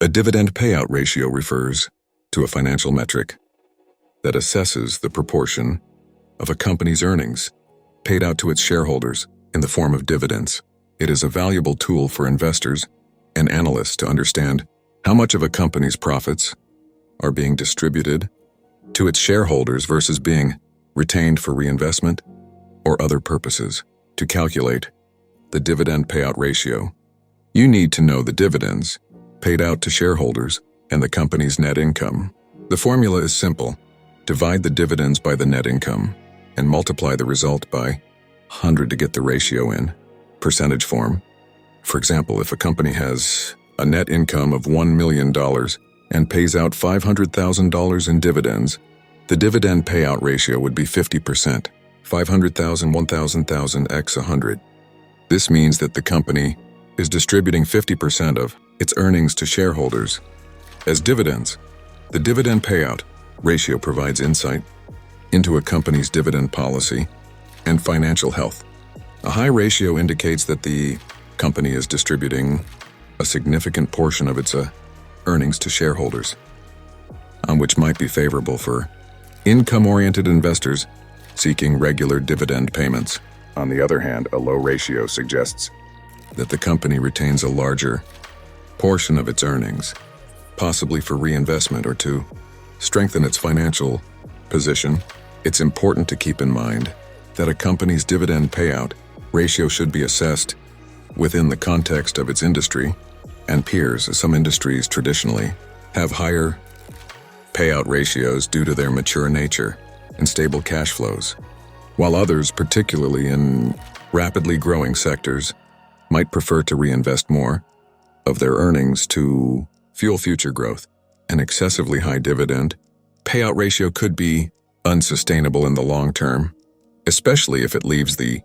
A dividend payout ratio refers to a financial metric that assesses the proportion of a company's earnings paid out to its shareholders in the form of dividends. It is a valuable tool for investors and analysts to understand how much of a company's profits are being distributed to its shareholders versus being retained for reinvestment or other purposes. To calculate the dividend payout ratio, you need to know the dividends paid out to shareholders and the company's net income. The formula is simple. Divide the dividends by the net income and multiply the result by 100 to get the ratio in percentage form. For example, if a company has a net income of $1 million and pays out $500,000 in dividends, the dividend payout ratio would be 50%, 500,000, 1,000 x 100. This means that the company is distributing 50% of its earnings to shareholders as dividends. The dividend payout ratio provides insight into a company's dividend policy and financial health. A high ratio indicates that the company is distributing a significant portion of its earnings to shareholders, which might be favorable for income-oriented investors seeking regular dividend payments. On the other hand, a low ratio suggests that the company retains a larger portion of its earnings, possibly for reinvestment or to strengthen its financial position. It's important to keep in mind that a company's dividend payout ratio should be assessed within the context of its industry and peers, as some industries traditionally have higher payout ratios due to their mature nature and stable cash flows, while others, particularly in rapidly growing sectors, might prefer to reinvest more of their earnings to fuel future growth. An excessively high dividend payout ratio could be unsustainable in the long term, especially if it leaves the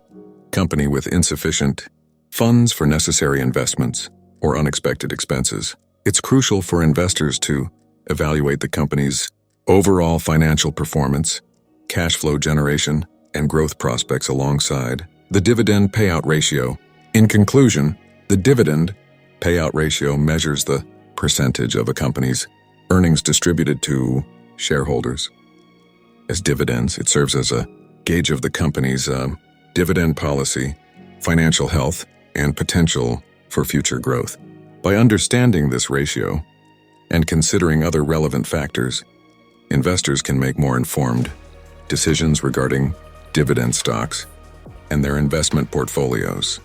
company with insufficient funds for necessary investments or unexpected expenses. It's crucial for investors to evaluate the company's overall financial performance, cash flow generation, and growth prospects alongside the dividend payout ratio. In conclusion, the dividend payout ratio measures the percentage of a company's earnings distributed to shareholders as dividends. It serves as a gauge of the company's dividend policy, financial health, and potential for future growth. By understanding this ratio and considering other relevant factors, investors can make more informed decisions regarding dividend stocks and their investment portfolios.